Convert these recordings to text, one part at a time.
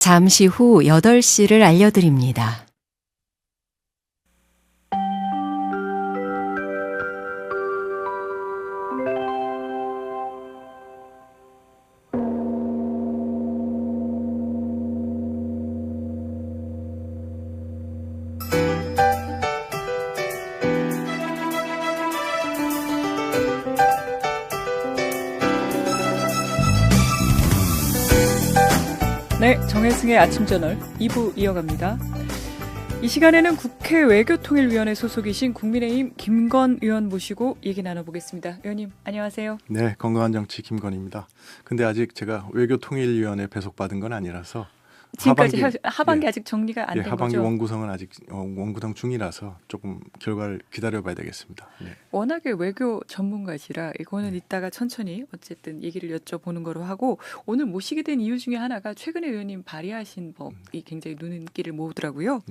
잠시 후 8시를 알려드립니다. 네, 정혜승의 아침저널 2부 이어갑니다. 이 시간에는 국회 외교통일위원회 소속이신 국민의힘 김건 의원 모시고 얘기 나눠보겠습니다. 의원님 안녕하세요. 네, 건강한 정치 김건희입니다. 근데 아직 제가 외교통일위원회 배속받은 건 아니라서 지금까지 하반기 아직 정리가 안 된 거죠? 하반기 원구성은 아직 원구성 중이라서 조금 결과를 기다려봐야 되겠습니다. 네. 워낙에 외교 전문가시라 이거는 이따가 천천히 어쨌든 얘기를 여쭤보는 거로 하고, 오늘 모시게 된 이유 중에 하나가 최근에 의원님 발의하신 법이 굉장히 눈길을 모으더라고요.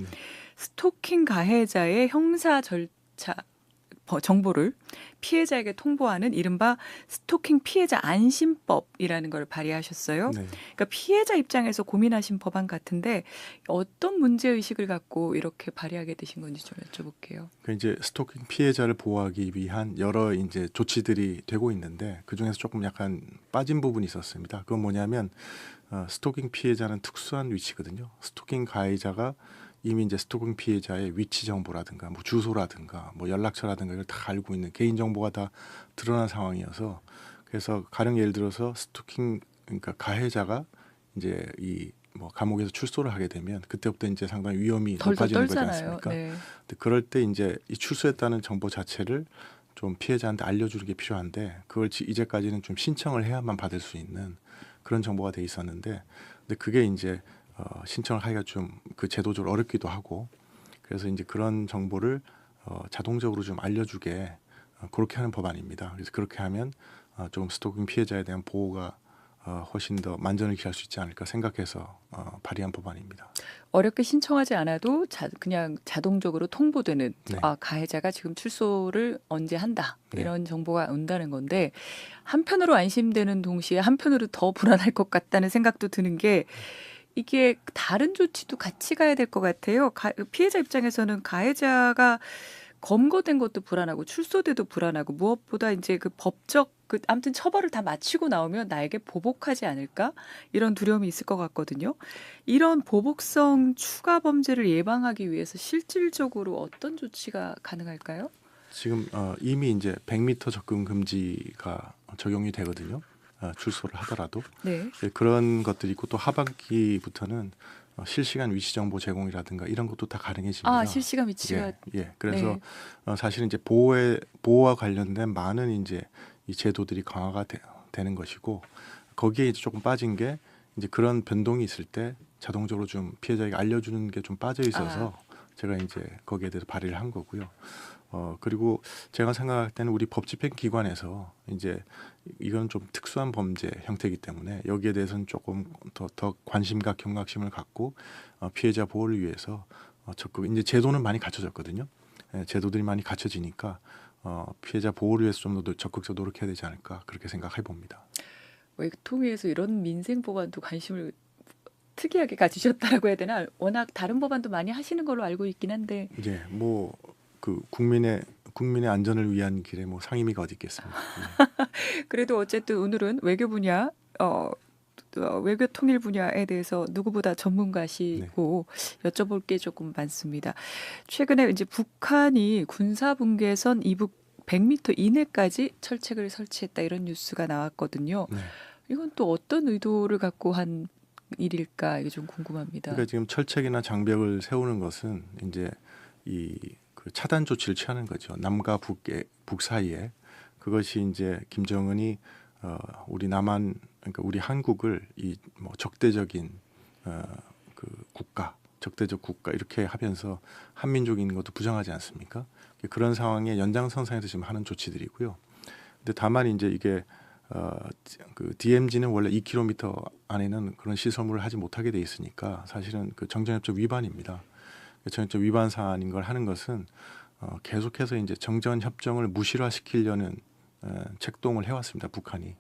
스토킹 가해자의 형사 절차 정보를 피해자에게 통보하는 이른바 스토킹 피해자 안심법이라는 걸 발의하셨어요. 네. 그러니까 피해자 입장에서 고민하신 법안 같은데 어떤 문제의식을 갖고 이렇게 발의하게 되신 건지 좀 여쭤볼게요. 그러니까 이제 스토킹 피해자를 보호하기 위한 여러 이제 조치들이 되고 있는데 그 중에서 조금 약간 빠진 부분이 있었습니다. 그건 뭐냐면 스토킹 피해자는 특수한 위치거든요. 스토킹 가해자가 이미 이제 스토킹 피해자의 위치 정보라든가 뭐 주소라든가 뭐 연락처라든가 이걸 다 알고 있는 개인 정보가 다 드러난 상황이어서, 그래서 가령 예를 들어서 스토킹 그러니까 가해자가 이제 이 뭐 감옥에서 출소를 하게 되면 그때부터 이제 상당히 위험이 높아지는 거지 않습니까? 네. 근데 그럴 때 이제 이 출소했다는 정보 자체를 좀 피해자한테 알려주는 게 필요한데 그걸 이제까지는 좀 신청을 해야만 받을 수 있는 그런 정보가 돼 있었는데, 근데 그게 이제 신청을 하기가 좀 그 제도적으로 어렵기도 하고, 그래서 이제 그런 정보를 자동적으로 좀 알려주게 그렇게 하는 법안입니다. 그래서 그렇게 하면 좀 스토킹 피해자에 대한 보호가 훨씬 더 만전을 기할 수 있지 않을까 생각해서 발의한 법안입니다. 어렵게 신청하지 않아도 그냥 자동적으로 통보되는 네. 가해자가 지금 출소를 언제 한다 네. 이런 정보가 온다는 건데, 한편으로 안심되는 동시에 한편으로 더 불안할 것 같다는 생각도 드는 게, 이게 다른 조치도 같이 가야 될 것 같아요. 피해자 입장에서는 가해자가 검거된 것도 불안하고 출소돼도 불안하고, 무엇보다 이제 그 법적 아무튼 처벌을 다 마치고 나오면 나에게 보복하지 않을까 이런 두려움이 있을 것 같거든요. 이런 보복성 추가 범죄를 예방하기 위해서 실질적으로 어떤 조치가 가능할까요? 지금 이미 이제 100m 접근 금지가 적용이 되거든요. 출소를 하더라도. 네. 그런 것들이 있고 또 하반기부터는 실시간 위치 정보 제공이라든가 이런 것도 다 가능해집니다. 실시간 위치가. 예. 그래서 네. 사실은 이제 보호와 관련된 많은 이제 이 제도들이 강화가 되는 것이고, 거기에 이제 조금 빠진 게 이제 그런 변동이 있을 때 자동적으로 좀 피해자에게 알려주는 게 좀 빠져 있어서 제가 이제 거기에 대해서 발의를 한 거고요. 그리고 제가 생각할 때는 우리 법 집행 기관에서 이제 이건 좀 특수한 범죄 형태이기 때문에 여기에 대해서는 조금 더 관심과 경각심을 갖고 피해자 보호를 위해서 적극 이제 제도는 많이 갖춰졌거든요. 제도들이 많이 갖춰지니까 피해자 보호를 위해서 좀 더 적극적으로 노력해야 되지 않을까 그렇게 생각해 봅니다. 외통위에서 이런 민생 법안도 관심을 특이하게 가지셨다라고 해야 되나? 워낙 다른 법안도 많이 하시는 걸로 알고 있긴 한데. 예, 뭐 그 국민의 안전을 위한 길에 뭐 상임위가 어디 있겠습니까? 그래도 어쨌든 오늘은 외교 분야, 외교 통일 분야에 대해서 누구보다 전문가시고 여쭤볼 게 조금 많습니다. 최근에 이제 북한이 군사 분계선 이북 100m 이내까지 철책을 설치했다 이런 뉴스가 나왔거든요. 네. 이건 또 어떤 의도를 갖고 한 일일까 이게 좀 궁금합니다. 그러니까 지금 철책이나 장벽을 세우는 것은 이제 그 차단 조치를 취하는 거죠. 남과 북 사이에. 그것이 이제 김정은이 우리 남한 그러니까 우리 한국을 이 뭐 적대적인 그 적대적 국가 이렇게 하면서 한민족인 것도 부정하지 않습니까? 그런 상황의 연장선상에서 지금 하는 조치들이고요. 근데 다만 이제 이게 그 DMZ는 원래 2km 안에는 그런 시설물을 하지 못하게 돼 있으니까 사실은 그 정전협정 위반입니다. 정전협정 위반 사안인 걸 하는 것은 계속해서 이제 정전협정을 무실화시키려는 책동을 해왔습니다. 북한이.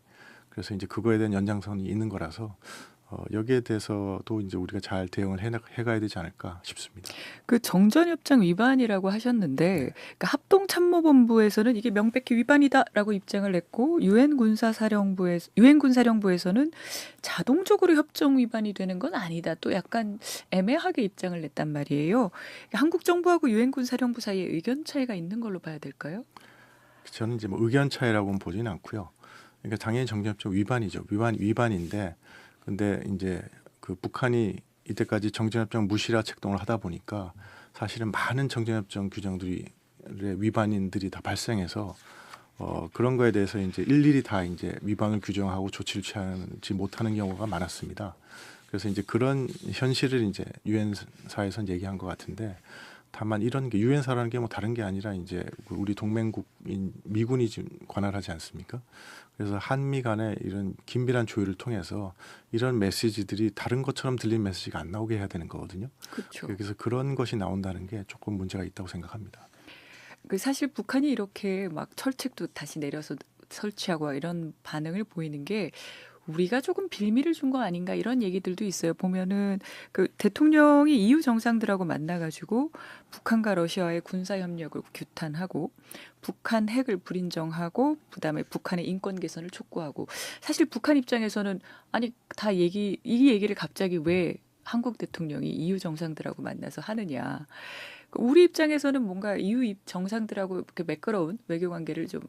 그래서 이제 그거에 대한 연장선이 있는 거라서 여기에 대해서도 이제 우리가 잘 대응을 해가야 되지 않을까 싶습니다. 그 정전협정 위반이라고 하셨는데 그러니까 합동참모본부에서는 이게 명백히 위반이다라고 입장을 냈고 유엔 군사령부에서는 자동적으로 협정 위반이 되는 건 아니다. 또 약간 애매하게 입장을 냈단 말이에요. 한국 정부하고 유엔 군사령부 사이에 의견 차이가 있는 걸로 봐야 될까요? 저는 이제 뭐 의견 차이라고는 보지는 않고요. 그러니까 당연히 정전협정 위반이죠. 위반인데, 근데 이제 그 북한이 이때까지 정전협정 무시라 책동을 하다 보니까 사실은 많은 정전협정 규정들이 위반인들이 다 발생해서 그런 거에 대해서 이제 일일이 다 이제 위반을 규정하고 조치를 취하지 못하는 경우가 많았습니다. 그래서 이제 그런 현실을 이제 유엔사에서 얘기한 것 같은데, 다만 이런 게 유엔사라는 게 뭐 다른 게 아니라 이제 우리 동맹국인 미군이 지금 관할하지 않습니까? 그래서 한미 간의 이런 긴밀한 조율을 통해서 이런 메시지들이 다른 것처럼 들린 메시지가 안 나오게 해야 되는 거거든요. 그렇죠. 그래서 그런 것이 나온다는 게 조금 문제가 있다고 생각합니다. 그 사실 북한이 이렇게 막 철책도 다시 내려서 설치하고 이런 반응을 보이는 게 우리가 조금 빌미를 준 거 아닌가 이런 얘기들도 있어요. 보면은 그 대통령이 EU 정상들하고 만나가지고 북한과 러시아의 군사 협력을 규탄하고 북한 핵을 불인정하고 그다음에 북한의 인권 개선을 촉구하고 사실 북한 입장에서는 아니 다 이 얘기를 갑자기 왜 한국 대통령이 EU 정상들하고 만나서 하느냐. 우리 입장에서는 뭔가 EU 정상들하고 이렇게 매끄러운 외교 관계를 좀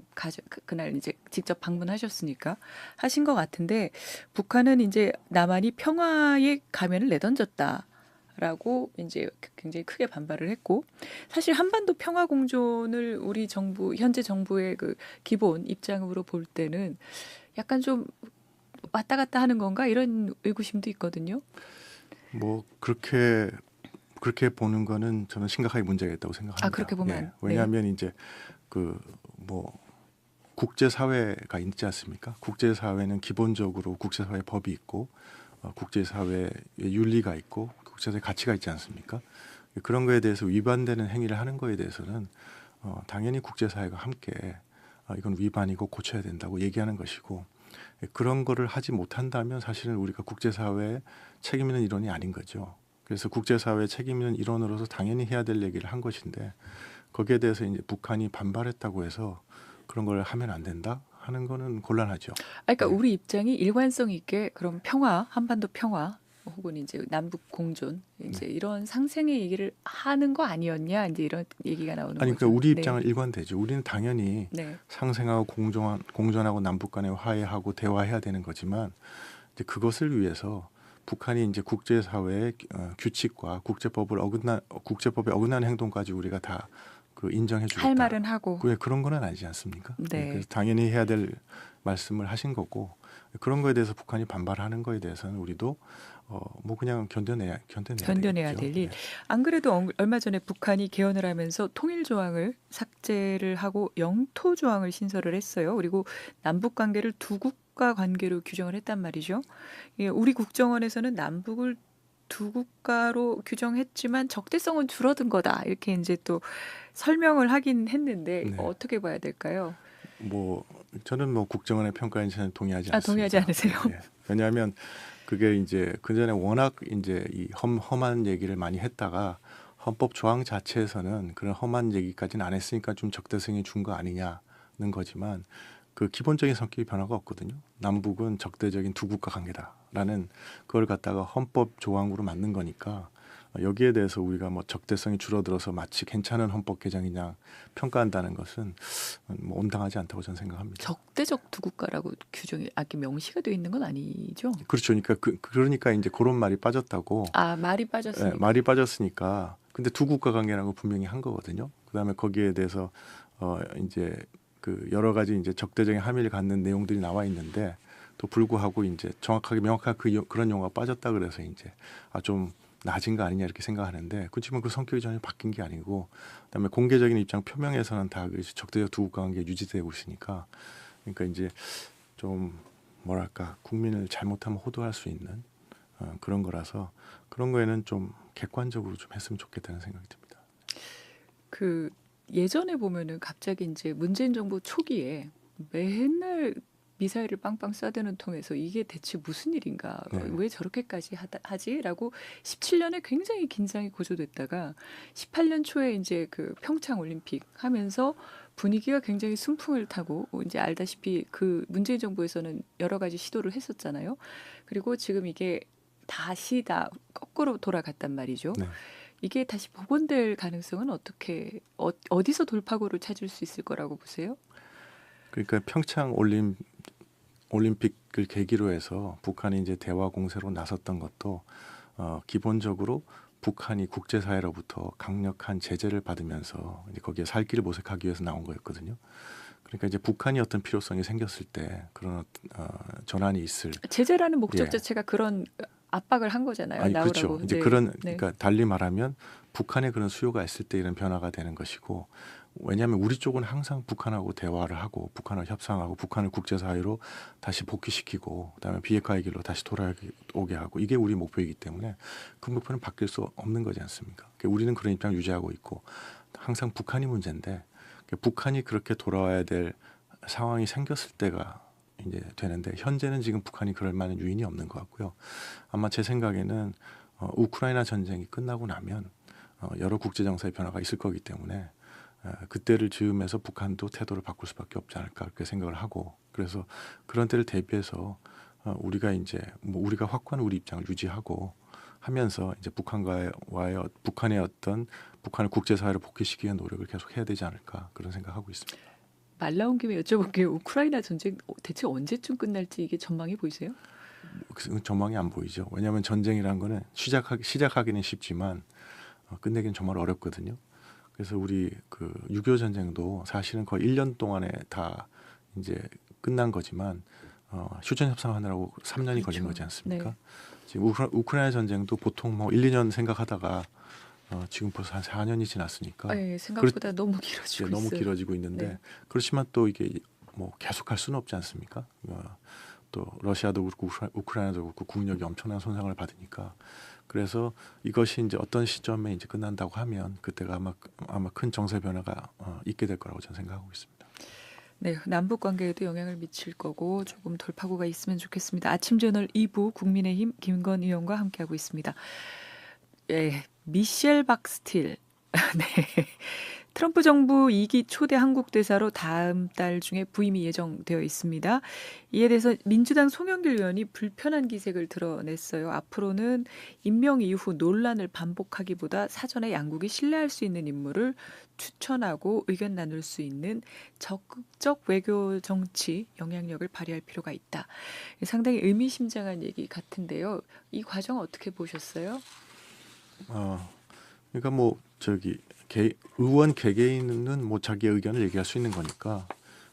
그날 이제 직접 방문하셨으니까 하신 것 같은데 북한은 이제 남한이 평화의 가면을 내던졌다라고 이제 굉장히 크게 반발을 했고 사실 한반도 평화 공존을 우리 정부 현재 정부의 그 기본 입장으로 볼 때는 약간 좀 왔다 갔다 하는 건가 이런 의구심도 있거든요. 뭐 그렇게 보는 거는 저는 심각하게 문제가 있다고 생각합니다. 그렇게 보면 예, 왜냐하면 이제 그 뭐 국제 사회가 있지 않습니까? 국제 사회는 기본적으로 국제 사회 법이 있고 국제 사회의 윤리가 있고 국제 사회 가치가 있지 않습니까? 그런 거에 대해서 위반되는 행위를 하는 거에 대해서는 당연히 국제 사회가 함께 이건 위반이고 고쳐야 된다고 얘기하는 것이고 그런 거를 하지 못한다면 사실은 우리가 국제 사회에 책임 있는 일원이 아닌 거죠. 그래서 국제사회의 책임 있는 일원으로서 당연히 해야 될 얘기를 한 것인데 거기에 대해서 이제 북한이 반발했다고 해서 그런 걸 하면 안 된다 하는 거는 곤란하죠. 그러니까 네. 우리 입장이 일관성 있게 그럼 평화, 한반도 평화 혹은 이제 남북 공존 이제 이런 상생의 얘기를 하는 거 아니었냐 이제 이런 얘기가 나오는 아니 거죠. 그러니까 우리 네. 입장은 일관되죠. 우리는 당연히 네. 상생하고 공존하고 남북 간에 화해하고 대화해야 되는 거지만 이제 그것을 위해서 북한이 이제 국제사회의 규칙과 국제법에 어긋나는 행동까지 우리가 다 그 인정해주겠다. 할 말은 하고. 그런 거는 아니지 않습니까? 네. 그래서 당연히 해야 될 말씀을 하신 거고 그런 거에 대해서 북한이 반발하는 거에 대해서는 우리도 뭐 그냥 견뎌내야 될 일. 네. 안 그래도 얼마 전에 북한이 개헌을 하면서 통일 조항을 삭제를 하고 영토 조항을 신설을 했어요. 그리고 남북 관계를 두 국가 관계로 규정을 했단 말이죠. 예, 우리 국정원에서는 남북을 두 국가로 규정했지만 적대성은 줄어든 거다. 이렇게 이제 또 설명을 하긴 했는데 네. 어떻게 봐야 될까요? 뭐 저는 뭐 국정원의 평가에 저는 동의하지 않습니다. 동의하지 않으세요? 네. 왜냐하면 그게 이제 그 전에 워낙 이제 이 험한 얘기를 많이 했다가 헌법 조항 자체에서는 그런 험한 얘기까지는 안 했으니까 좀 적대성이 준 거 아니냐는 거지만 그 기본적인 성격이 변화가 없거든요. 남북은 적대적인 두 국가 관계다라는 그걸 갖다가 헌법 조항으로 만든 거니까 여기에 대해서 우리가 뭐 적대성이 줄어들어서 마치 괜찮은 헌법 개정이냐 평가한다는 것은 뭐 온당하지 않다고 저는 생각합니다. 적대적 두 국가라고 규정이 명시가 되어 있는 건 아니죠? 그렇죠. 그러니까 이제 그런 말이 빠졌다고. 말이 빠졌으니까. 네, 말이 빠졌으니까. 근데 두 국가 관계라고 분명히 한 거거든요. 그다음에 거기에 대해서 이제 그 여러 가지 이제 적대적인 함의를 갖는 내용들이 나와 있는데 또 불구하고 이제 명확하게 그런 용어가 빠졌다 그래서 이제 좀 낮은 거 아니냐 이렇게 생각하는데 그렇지만 그 성격이 전혀 바뀐 게 아니고 그다음에 공개적인 입장 표명에서는 다 적대적 두 국가 관계 유지되고 있으니까 그러니까 이제 좀 뭐랄까 국민을 잘못하면 호도할 수 있는 그런 거라서 그런 거에는 좀 객관적으로 좀 했으면 좋겠다는 생각이 듭니다. 그 예전에 보면은 갑자기 이제 문재인 정부 초기에 맨날 미사일을 빵빵 쏴대는 통해서 이게 대체 무슨 일인가? 네. 왜 저렇게까지 하지?라고 17년에 굉장히 긴장이 고조됐다가 18년 초에 이제 그 평창 올림픽 하면서 분위기가 굉장히 순풍을 타고 이제 알다시피 그 문재인 정부에서는 여러 가지 시도를 했었잖아요. 그리고 지금 이게 다시 다 거꾸로 돌아갔단 말이죠. 네. 이게 다시 복원될 가능성은 어떻게 어디서 돌파구를 찾을 수 있을 거라고 보세요? 그러니까 평창 올림픽을 계기로 해서 북한이 이제 대화 공세로 나섰던 것도 기본적으로 북한이 국제사회로부터 강력한 제재를 받으면서 이제 거기에 살 길을 모색하기 위해서 나온 거였거든요. 그러니까 이제 북한이 어떤 필요성이 생겼을 때 그런 전환이 있을. 제재라는 목적 예. 자체가 그런 압박을 한 거잖아요. 아니 나오라고. 그렇죠. 이제 네. 그런 네. 그러니까 달리 말하면 북한의 그런 수요가 있을 때 이런 변화가 되는 것이고, 왜냐하면 우리 쪽은 항상 북한하고 대화를 하고 북한을 협상하고 북한을 국제사회로 다시 복귀시키고 그다음에 비핵화의 길로 다시 돌아오게 하고 이게 우리 목표이기 때문에 그 목표는 바뀔 수 없는 거지 않습니까? 그러니까 우리는 그런 입장을 유지하고 있고 항상 북한이 문제인데 북한이 그렇게 돌아와야 될 상황이 생겼을 때가 이제 되는데 현재는 지금 북한이 그럴 만한 유인이 없는 것 같고요. 아마 제 생각에는 우크라이나 전쟁이 끝나고 나면 여러 국제 정세의 변화가 있을 거기 때문에 그때를 즈음해서 북한도 태도를 바꿀 수밖에 없지 않을까 그렇게 생각을 하고, 그래서 그런 때를 대비해서 우리가 이제 우리가 확고한 우리 입장을 유지하고 하면서 이제 북한의 어떤 북한을 국제사회로 복귀시키기 위한 노력을 계속 해야 되지 않을까 그런 생각하고 있습니다. 말 나온 김에 여쭤볼게요. 우크라이나 전쟁 대체 언제쯤 끝날지 이게 전망이 보이세요? 그 전망이 안 보이죠. 왜냐하면 전쟁이란 거는 시작하기는 쉽지만 끝내기는 정말 어렵거든요. 그래서 우리 그 6.25 전쟁도 사실은 거의 1년 동안에 다 이제 끝난 거지만 휴전 협상하느라고 3년이 걸린 그렇죠. 거지 않습니까? 네. 지금 우크라이나 전쟁도 보통 뭐 1, 2년 생각하다가 지금 벌써 한 4년이 지났으니까 네, 생각보다 너무 길어지고 너무 있어요. 길어지고 있는데 네. 그렇지만 또 이게 뭐 계속할 수는 없지 않습니까? 또 러시아도 그렇고 우크라이나도 그렇고 국력이 엄청난 손상을 받으니까, 그래서 이것이 이제 어떤 시점에 이제 끝난다고 하면 그때가 아마 큰 정세 변화가 있게 될 거라고 저는 생각하고 있습니다. 네, 남북 관계에도 영향을 미칠 거고 조금 돌파구가 있으면 좋겠습니다. 아침 저널 2부 국민의힘 김건 의원과 함께하고 있습니다. 예, 미셸 박스틸. 네. 트럼프 정부 2기 초대 한국 대사로 다음 달 중에 부임이 예정되어 있습니다. 이에 대해서 민주당 송영길 의원이 불편한 기색을 드러냈어요. 앞으로는 임명 이후 논란을 반복하기보다 사전에 양국이 신뢰할 수 있는 인물을 추천하고 의견 나눌 수 있는 적극적 외교 정치 영향력을 발휘할 필요가 있다. 상당히 의미심장한 얘기 같은데요. 이 과정 어떻게 보셨어요? 그러니까 뭐 의원 개개인은 뭐 자기 의견을 얘기할 수 있는 거니까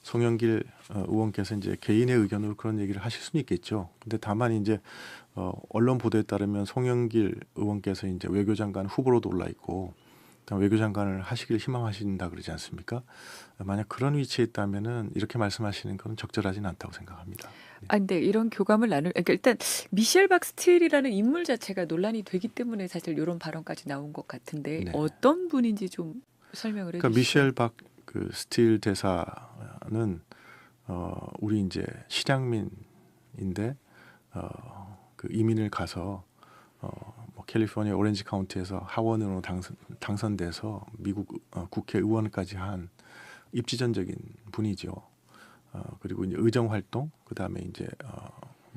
송영길 의원께서 이제 개인의 의견으로 그런 얘기를 하실 수는 있겠죠. 근데 다만 이제 언론 보도에 따르면 송영길 의원께서 이제 외교장관 후보로도 올라 있고 외교장관을 하시길 희망하신다 그러지 않습니까? 만약 그런 위치에 있다면은 이렇게 말씀하시는 건 적절하지는 않다고 생각합니다. 아, 근데 이런 교감을 그러니까 일단 미셸 박스틸이라는 인물 자체가 논란이 되기 때문에 사실 이런 발언까지 나온 것 같은데 네. 어떤 분인지 좀 설명을 해주시죠. 그러니까 미셸 스틸 대사는 우리 이제 실향민인데 그 이민을 가서 뭐 캘리포니아 오렌지 카운티에서 하원으로 당선돼서 미국 국회의원까지 한 입지전적인 분이죠. 그리고 이제 의정 활동 그다음에 이제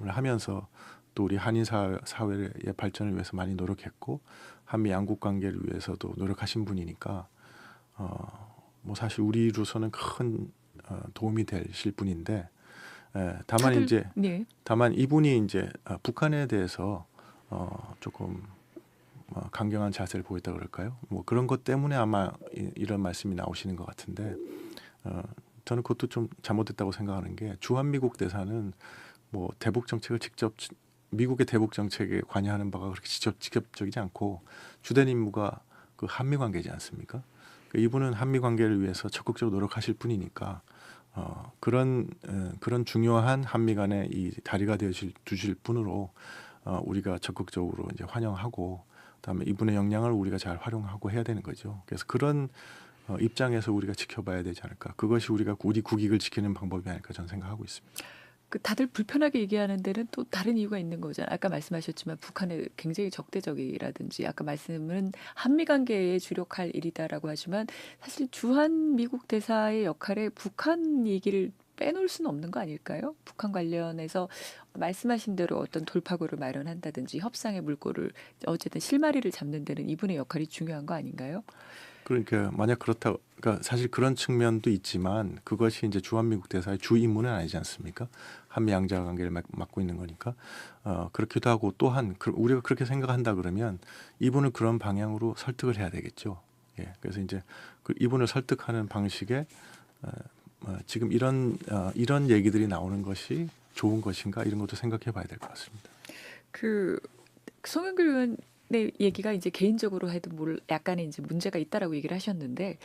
하면서 또 우리 한인 사회의 발전을 위해서 많이 노력했고 한미 양국 관계를 위해서도 노력하신 분이니까 뭐 사실 우리로서는 큰 도움이 되실 분인데 다만 이제 네. 다만 이분이 이제 북한에 대해서 조금 강경한 자세를 보였다 그럴까요? 뭐 그런 것 때문에 아마 이런 말씀이 나오시는 것 같은데 저는 그것도 좀 잘못됐다고 생각하는 게 주한미국 대사는 뭐 대북 정책을 직접 미국의 대북 정책에 관여하는 바가 그렇게 직접적이지 않고 주된 임무가 그 한미 관계지 않습니까? 이분은 한미 관계를 위해서 적극적으로 노력하실 분이니까 그런 중요한 한미 간의 이 다리가 되실 분으로 우리가 적극적으로 이제 환영하고 그다음에 이분의 역량을 우리가 잘 활용하고 해야 되는 거죠. 그래서 그런 입장에서 우리가 지켜봐야 되지 않을까. 그것이 우리 국익을 지키는 방법이 아닐까 저는 생각하고 있습니다. 다들 불편하게 얘기하는 데는 또 다른 이유가 있는 거잖아요. 아까 말씀하셨지만 북한에 굉장히 적대적이라든지 아까 말씀은 한미 관계에 주력할 일이다라고 하지만 사실 주한 미국 대사의 역할에 북한 얘기를 빼놓을 수는 없는 거 아닐까요? 북한 관련해서 말씀하신 대로 어떤 돌파구를 마련한다든지 협상의 물꼬를 어쨌든 실마리를 잡는 데는 이분의 역할이 중요한 거 아닌가요? 그러니까 만약 그렇다, 그러니까 사실 그런 측면도 있지만 그것이 이제 주한미국 대사의 주 임무는 아니지 않습니까? 한미 양자 관계를 맡고 있는 거니까 그렇기도 하고 또한 우리가 그렇게 생각한다 그러면 이분을 그런 방향으로 설득을 해야 되겠죠. 예, 그래서 이제 이분을 설득하는 방식에 지금 이런 얘기들이 나오는 것이 좋은 것인가 이런 것도 생각해 봐야 될 것 같습니다. 송영길 의원의 얘기가 이제 개인적으로 해도 약간의 이제 문제가 있다라고 얘기를 하셨는데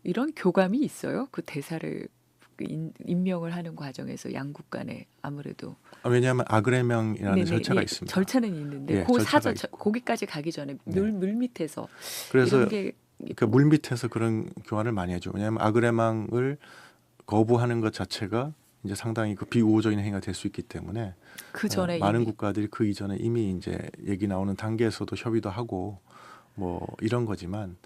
이런 교감이 있어요? 그 대사를 임명을 하는 과정에서 양국 간에 아무래도 왜냐하면 아그레명이라는 절차가 있습니다. 절차는 있는데 예, 거기까지 가기 전에 네. 물 밑에서 그래서 이런 게 그 물 밑에서 그런 교환을 많이 하죠. 왜냐하면 아그레망을 거부하는 것 자체가 이제 상당히 그 비우호적인 행위가 될 수 있기 때문에 그 전에 많은 이미 국가들이 그 이전에 이미 이제 얘기 나오는 단계에서도 협의도 하고 뭐 이런 거지만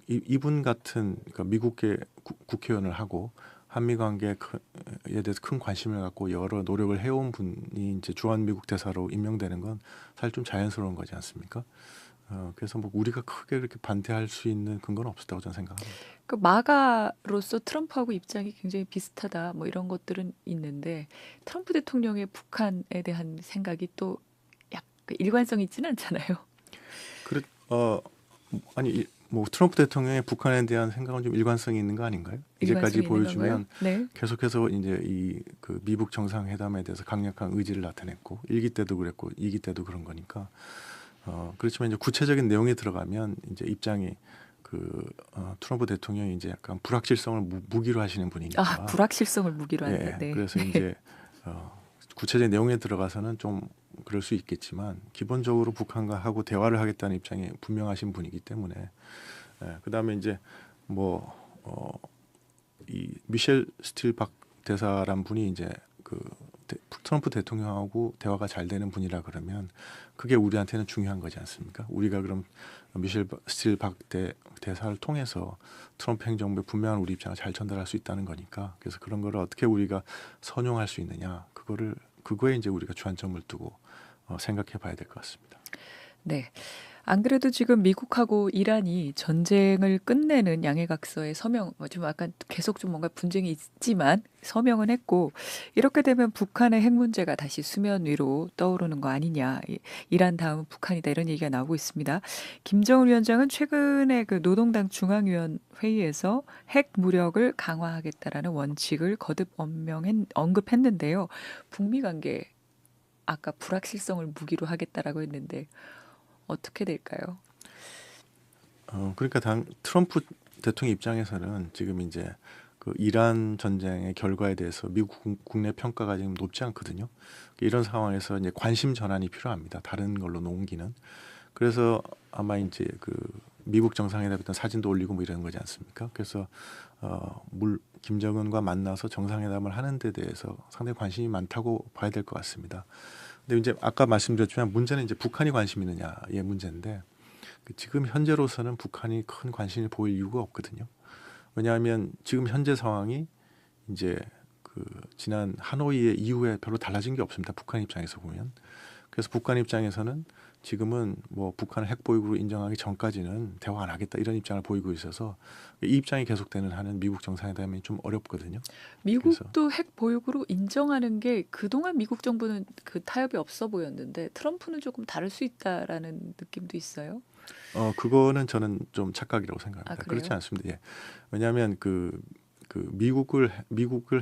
이분 같은 그러니까 미국의 국회의원을 하고 한미 관계에 대해서 큰 관심을 갖고 여러 노력을 해온 분이 이제 주한미국 대사로 임명되는 건 사실 좀 자연스러운 거지 않습니까? 그래서 뭐 우리가 크게 그렇게 반대할 수 있는 근거는 없었다고 저는 생각합니다. 그 마가로서 트럼프하고 입장이 굉장히 비슷하다 뭐 이런 것들은 있는데 트럼프 대통령의 북한에 대한 생각이 또 약간 일관성 있지는 않잖아요. 아니 뭐 트럼프 대통령의 북한에 대한 생각은 좀 일관성이 있는 거 아닌가요? 이제까지 보여주면 네. 계속해서 이제 그 미북 정상회담에 대해서 강력한 의지를 나타냈고 1기 때도 그랬고 2기 때도 그런 거니까 그렇지만 이제 구체적인 내용에 들어가면 이제 입장이 트럼프 대통령이 이제 약간 불확실성을 무기로 하시는 분이니까. 불확실성을 무기로 한다. 예, 네. 그래서 이제 구체적인 내용에 들어가서는 좀 그럴 수 있겠지만 기본적으로 북한과 하고 대화를 하겠다는 입장이 분명하신 분이기 때문에 그다음에 이제 이 미셸 스틸박 대사란 분이 이제 트럼프 대통령하고 대화가 잘 되는 분이라 그러면 그게 우리한테는 중요한 거지 않습니까? 우리가 그럼 미셸 스틸박 대사를 통해서 트럼프 행정부에 분명한 우리 입장을 잘 전달할 수 있다는 거니까 그래서 그런 거를 어떻게 우리가 선용할 수 있느냐 그거에 이제 우리가 주안점을 두고 생각해 봐야 될 것 같습니다. 네. 안 그래도 지금 미국하고 이란이 전쟁을 끝내는 양해각서에 서명, 좀 약간 계속 좀 뭔가 분쟁이 있지만 서명은 했고, 이렇게 되면 북한의 핵 문제가 다시 수면 위로 떠오르는 거 아니냐. 이란 다음은 북한이다. 이런 얘기가 나오고 있습니다. 김정은 위원장은 최근에 그 노동당 중앙위원 회의에서 핵 무력을 강화하겠다라는 원칙을 거듭 언급했는데요. 북미 관계, 아까 불확실성을 무기로 하겠다라고 했는데, 어떻게 될까요? 그러니까 트럼프 대통령 입장에서는 지금 이제 그 이란 전쟁의 결과에 대해서 미국 국내 평가가 지금 높지 않거든요. 이런 상황에서 이제 관심 전환이 필요합니다. 다른 걸로 옮기는. 그래서 아마 이제 그 미국 정상회담 때 사진도 올리고 뭐 이런 거지 않습니까? 그래서 김정은과 만나서 정상회담을 하는 데 대해서 상당히 관심이 많다고 봐야 될 것 같습니다. 근데 이제 아까 말씀드렸지만 문제는 이제 북한이 관심 있느냐의 문제인데 지금 현재로서는 북한이 큰 관심을 보일 이유가 없거든요. 왜냐하면 지금 현재 상황이 이제 그 지난 하노이의 이후에 별로 달라진 게 없습니다. 북한 입장에서 보면. 그래서 북한 입장에서는 지금은 뭐 북한을 핵 보유국으로 인정하기 전까지는 대화 안 하겠다 이런 입장을 보이고 있어서 이 입장이 계속되는 한은 미국 정상회담이 좀 어렵거든요. 미국도 핵 보유국으로 인정하는 게 그동안 미국 정부는 그 타협이 없어 보였는데 트럼프는 조금 다를 수 있다라는 느낌도 있어요. 그거는 저는 좀 착각이라고 생각합니다. 그렇지 않습니다. 예. 왜냐하면 미국을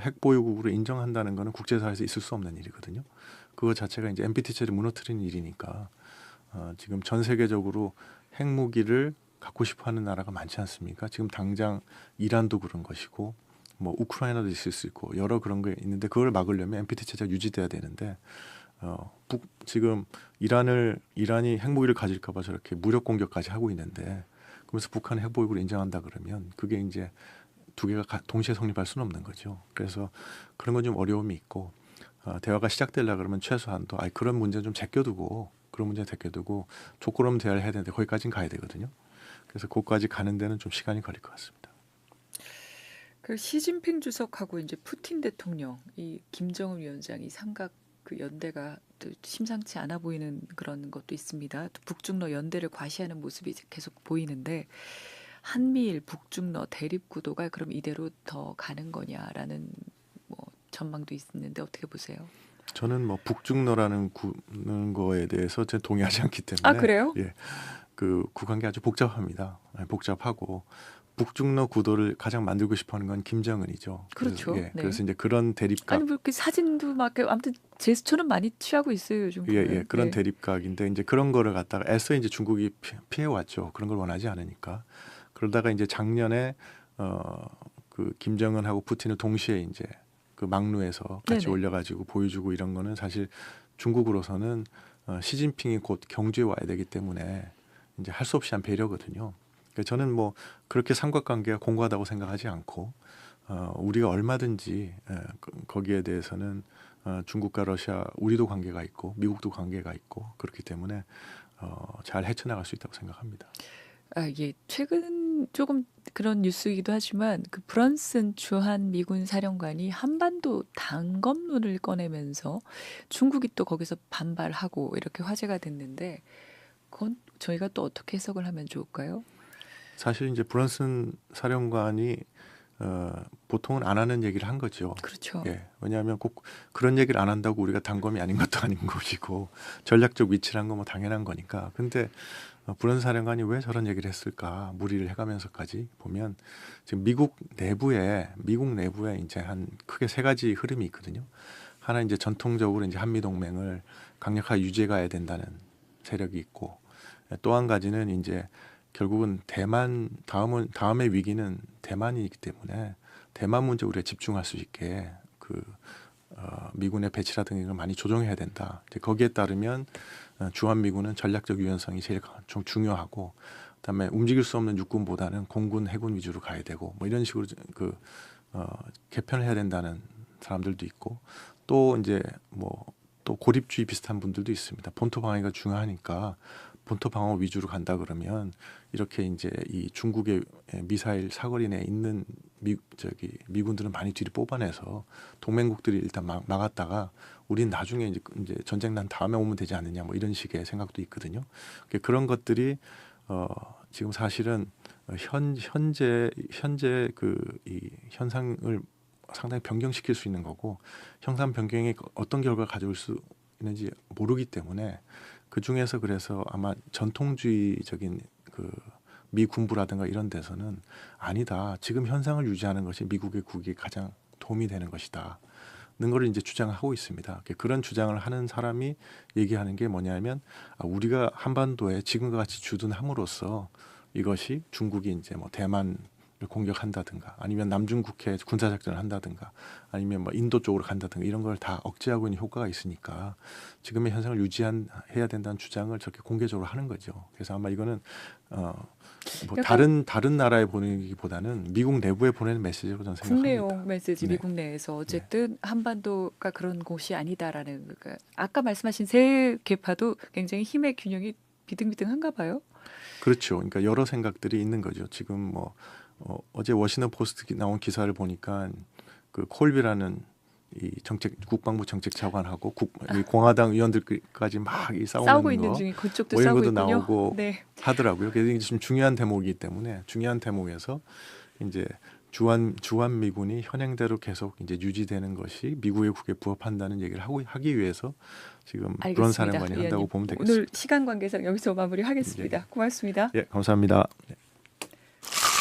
핵 보유국으로 인정한다는 것은 국제사회에서 있을 수 없는 일이거든요. 그거 자체가 이제 NPT 체제를 무너뜨리는 일이니까 지금 전 세계적으로 핵무기를 갖고 싶어하는 나라가 많지 않습니까? 지금 당장 이란도 그런 것이고 뭐 우크라이나도 있을 수 있고 여러 그런 게 있는데 그걸 막으려면 NPT 체제가 유지돼야 되는데 지금 이란이 핵무기를 가질까봐 저렇게 무력 공격까지 하고 있는데 그러면서 북한의 핵보유국을 인정한다 그러면 그게 이제 두 개가 동시에 성립할 수는 없는 거죠. 그래서 그런 건 좀 어려움이 있고 대화가 시작되려 그러면 최소한도 그런 문제는 좀 제껴두고 조건 대화를 해야 되는데 거기까지는 가야 되거든요. 그래서 거기까지 가는 데는 좀 시간이 걸릴 것 같습니다. 그 시진핑 주석하고 이제 푸틴 대통령, 이 김정은 위원장이 삼각 그 연대가 또 심상치 않아 보이는 그런 것도 있습니다. 또 북중러 연대를 과시하는 모습이 계속 보이는데 한미일 북중러 대립 구도가 그럼 이대로 더 가는 거냐라는 뭐 전망도 있는데 어떻게 보세요? 저는 뭐 북중러라는 거에 대해서 제 동의하지 않기 때문에 그래요? 예, 그 관계 아주 복잡합니다. 복잡하고 북중러 구도를 가장 만들고 싶어하는 건 김정은이죠. 그렇죠. 그래서, 네. 그래서 이제 그런 대립각 뭐 이렇게 사진도 막 아무튼 제스처는 많이 취하고 있어요 요즘. 그런 네. 대립각인데 이제 그런 거를 갖다가 애써 이제 중국이 피해 왔죠. 그런 걸 원하지 않으니까. 그러다가 이제 작년에 그 김정은하고 푸틴을 동시에 이제 그 막루에서 같이 네네. 올려가지고 보여주고 이런 거는 사실 중국으로서는 시진핑이 곧 경주에 와야 되기 때문에 이제 할 수 없이 한 배려거든요. 그러니까 저는 뭐 그렇게 삼각관계가 공고하다고 생각하지 않고 우리가 얼마든지 거기에 대해서는 중국과 러시아 우리도 관계가 있고 미국도 관계가 있고 그렇기 때문에 잘 헤쳐나갈 수 있다고 생각합니다. 예, 최근 조금 그런 뉴스이기도 하지만 그 브런슨 주한 미군 사령관이 한반도 단검론을 꺼내면서 중국이 또 거기서 반발하고 이렇게 화제가 됐는데 그건 저희가 또 어떻게 해석을 하면 좋을까요? 사실 이제 브런슨 사령관이 보통은 안 하는 얘기를 한 거죠. 그렇죠. 예, 왜냐하면 꼭 그런 얘기를 안 한다고 우리가 단검이 아닌 것도 아닌 것이고 전략적 위치란 건 뭐 당연한 거니까. 근데 브런슨 사령관이 왜 저런 얘기를 했을까 무리를 해가면서까지 보면 지금 미국 내부에 이제 한 크게 세 가지 흐름이 있거든요. 하나 이제 전통적으로 이제 한미 동맹을 강력하게 유지해 가야 된다는 세력이 있고 또 한 가지는 이제 결국은 대만 다음의 위기는 대만이기 때문에 대만 문제 우리가 집중할 수 있게 미군의 배치라든가 이걸 많이 조정해야 된다. 이제 거기에 따르면 주한 미군은 전략적 유연성이 제일 좀 중요하고 그다음에 움직일 수 없는 육군보다는 공군, 해군 위주로 가야 되고 뭐 이런 식으로 개편을 해야 된다는 사람들도 있고 또 이제 또 고립주의 비슷한 분들도 있습니다. 본토 방어가 중요하니까 본토 방어 위주로 간다 그러면 이렇게 이제 이 중국의 미사일 사거리 내에 있는 미군들은 많이 뒤로 뽑아내서 동맹국들이 일단 막았다가 우린 나중에 이제 전쟁 난 다음에 오면 되지 않느냐 뭐 이런 식의 생각도 있거든요. 그런 것들이 지금 사실은 현재 이 현상을 상당히 변경시킬 수 있는 거고 형상 변경이 어떤 결과를 가져올 수 있는지 모르기 때문에 그 중에서 그래서 아마 전통주의적인 미 군부라든가 이런 데서는 아니다. 지금 현상을 유지하는 것이 미국의 국익에 가장 도움이 되는 것이다. 는 거를 이제 주장하고 있습니다. 그런 주장을 하는 사람이 얘기하는 게 뭐냐면 우리가 한반도에 지금과 같이 주둔함으로써 이것이 중국이 이제 뭐 대만을 공격한다든가 아니면 남중국해 군사작전을 한다든가 아니면 뭐 인도 쪽으로 간다든가 이런 걸 다 억제하고 있는 효과가 있으니까 지금의 현상을 유지해야 된다는 주장을 저렇게 공개적으로 하는 거죠. 그래서 아마 이거는 뭐 다른 나라에 보내기보다는 미국 내부에 보내는 메시지로 저는 생각합니다. 국내용 메시지 네. 미국 내에서 어쨌든 한반도가 그런 곳이 아니다라는 아까 말씀하신 세 계파도 굉장히 힘의 균형이 비등비등한가 봐요. 그렇죠. 그러니까 여러 생각들이 있는 거죠. 지금 어제 워싱턴 포스트 나온 기사를 보니까 그 콜비라는 이 국방부 정책차관하고 이 공화당 의원들까지 막 싸우고 거, 있는 중에 그쪽도 뭐 이런 싸우고 것도 있군요. 나오고 네. 하더라고요. 그래서 이게 좀 중요한 대목이기 때문에 중요한 대목에서 이제 주한 미군이 현행대로 계속 이제 유지되는 것이 미국의 국에 부합한다는 얘기를 하기 위해서 지금 그런 사령관이 한다고 보면 되겠습니다. 오늘 시간 관계상 여기서 마무리하겠습니다. 네. 고맙습니다. 예, 감사합니다. 네.